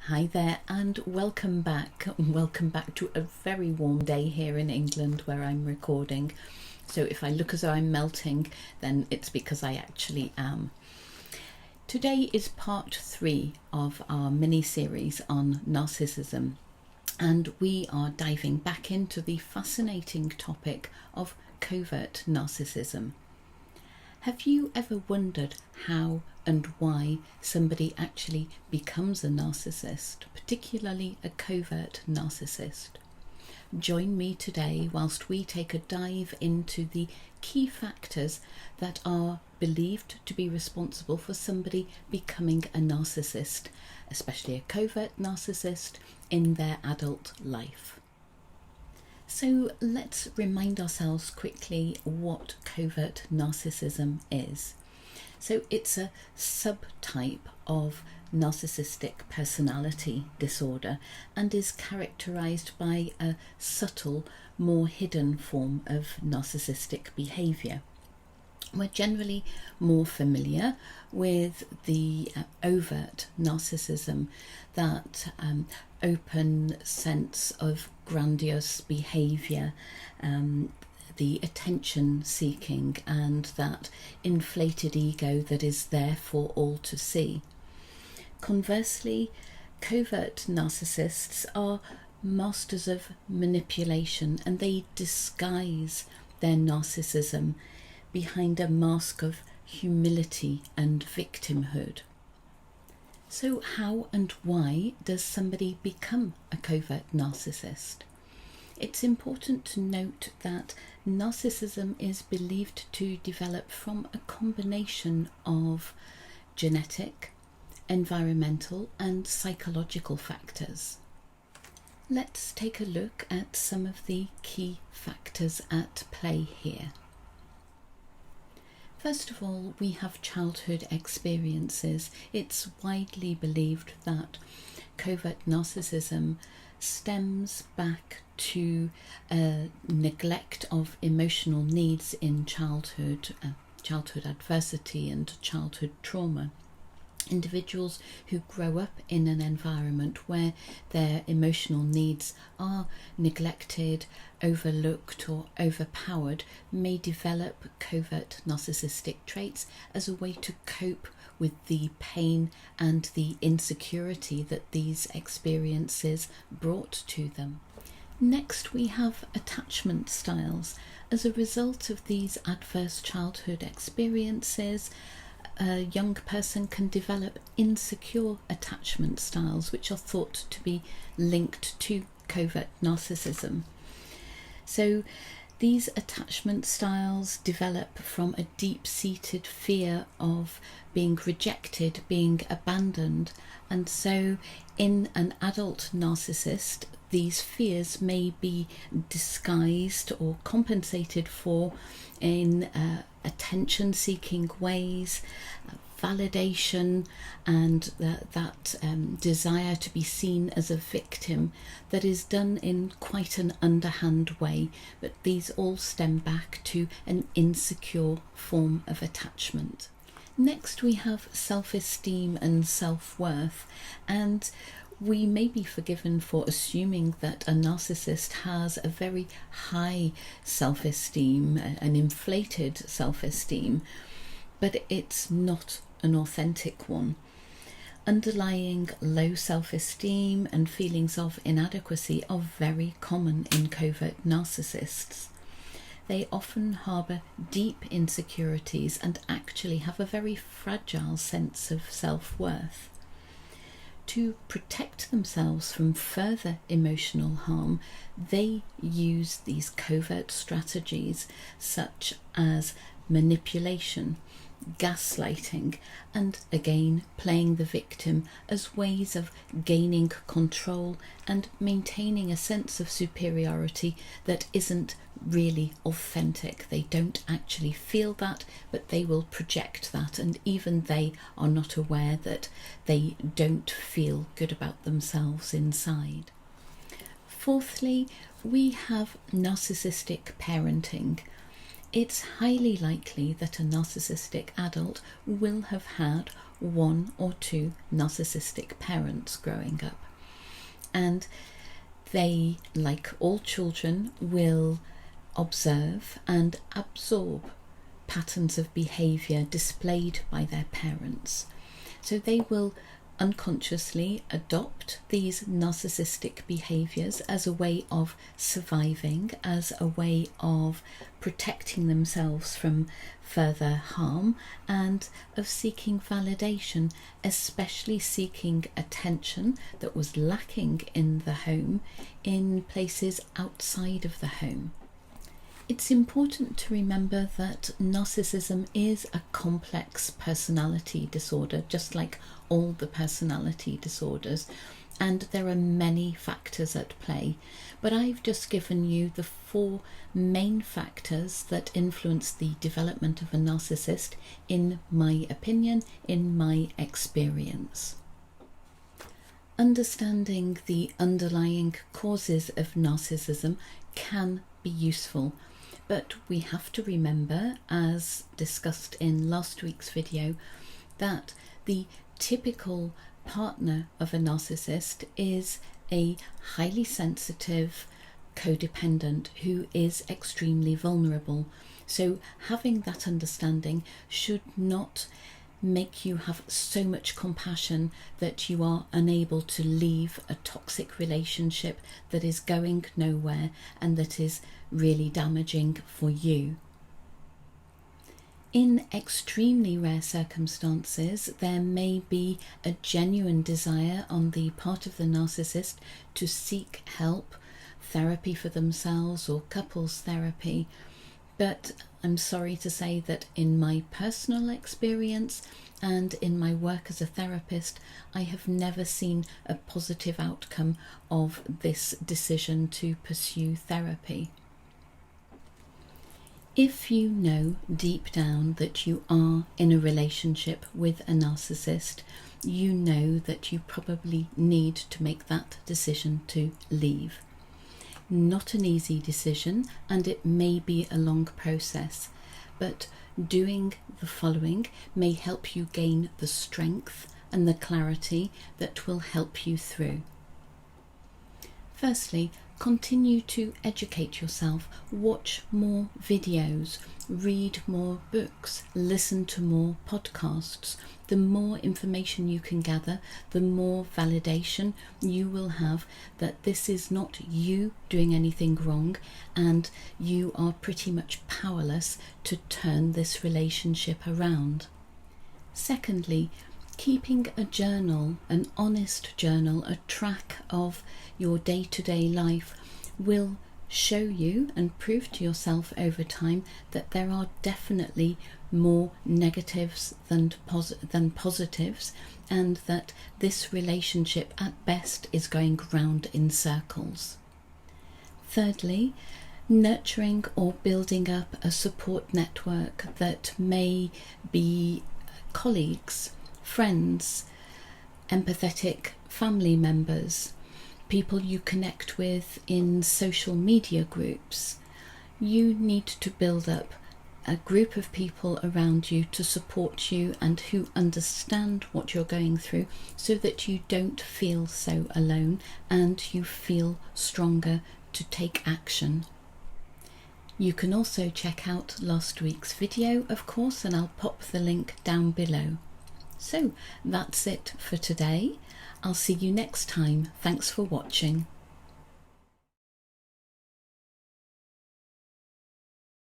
Hi there and welcome back. Welcome back to a very warm day here in England where I'm recording. So if I look as though I'm melting, then it's because I actually am. Today is part 3 of our mini-series on narcissism, and we are diving back into the fascinating topic of covert narcissism. Have you ever wondered how and why somebody actually becomes a narcissist, particularly a covert narcissist? Join me today whilst we take a dive into the key factors that are believed to be responsible for somebody becoming a narcissist, especially a covert narcissist, in their adult life. So let's remind ourselves quickly what covert narcissism is. So it's a subtype of narcissistic personality disorder and is characterized by a subtle, more hidden form of narcissistic behavior. We're generally more familiar with the overt narcissism, that open sense of grandiose behaviour, the attention seeking, and that inflated ego that is there for all to see. Conversely, covert narcissists are masters of manipulation, and they disguise their narcissism behind a mask of humility and victimhood. So how and why does somebody become a covert narcissist? It's important to note that narcissism is believed to develop from a combination of genetic, environmental and psychological factors. Let's take a look at some of the key factors at play here. First of all, we have childhood experiences. It's widely believed that covert narcissism stems back to neglect of emotional needs in childhood adversity and childhood trauma. Individuals who grow up in an environment where their emotional needs are neglected, overlooked or overpowered may develop covert narcissistic traits as a way to cope with the pain and the insecurity that these experiences brought to them. Next, we have attachment styles. As a result of these adverse childhood experiences, a young person can develop insecure attachment styles which are thought to be linked to covert narcissism. So these attachment styles develop from a deep-seated fear of being rejected, being abandoned, and so in an adult narcissist these fears may be disguised or compensated for in attention-seeking ways, validation, and that desire to be seen as a victim that is done in quite an underhand way, but these all stem back to an insecure form of attachment. Next, we have self-esteem and self-worth, and we may be forgiven for assuming that a narcissist has a very high self-esteem, an inflated self-esteem, but it's not an authentic one. Underlying low self-esteem and feelings of inadequacy are very common in covert narcissists. They often harbour deep insecurities and actually have a very fragile sense of self-worth. To protect themselves from further emotional harm, they use these covert strategies such as manipulation, gaslighting, and again playing the victim as ways of gaining control and maintaining a sense of superiority that isn't really authentic. They don't actually feel that, but they will project that, and even they are not aware that they don't feel good about themselves inside. Fourthly, we have narcissistic parenting. It's highly likely that a narcissistic adult will have had one or two narcissistic parents growing up. And they, like all children, will observe and absorb patterns of behaviour displayed by their parents. So they will unconsciously adopt these narcissistic behaviours as a way of surviving, as a way of protecting themselves from further harm, and of seeking validation, especially seeking attention that was lacking in the home in places outside of the home. It's important to remember that narcissism is a complex personality disorder, just like all the personality disorders, and there are many factors at play. But I've just given you the 4 main factors that influence the development of a narcissist, in my opinion, in my experience. Understanding the underlying causes of narcissism can be useful, but we have to remember, as discussed in last week's video, that the typical partner of a narcissist is a highly sensitive codependent who is extremely vulnerable. So having that understanding should not make you have so much compassion that you are unable to leave a toxic relationship that is going nowhere and that is really damaging for you. In extremely rare circumstances, there may be a genuine desire on the part of the narcissist to seek help, therapy for themselves or couples therapy, but I'm sorry to say that in my personal experience and in my work as a therapist, I have never seen a positive outcome of this decision to pursue therapy. If you know deep down that you are in a relationship with a narcissist, you know that you probably need to make that decision to leave. Not an easy decision, and it may be a long process, but doing the following may help you gain the strength and the clarity that will help you through. Firstly, continue to educate yourself, watch more videos, read more books, listen to more podcasts. The more information you can gather, the more validation you will have that this is not you doing anything wrong and you are pretty much powerless to turn this relationship around. Secondly, keeping a journal, an honest journal, a track of your day-to-day life will show you and prove to yourself over time that there are definitely more negatives than positives, and that this relationship at best is going round in circles. Thirdly, nurturing or building up a support network that may be colleagues, friends, empathetic family members, people you connect with in social media groups. You need to build up a group of people around you to support you and who understand what you're going through, so that you don't feel so alone and you feel stronger to take action. You can also check out last week's video, of course, and I'll pop the link down below. So that's it for today. I'll see you next time. Thanks for watching.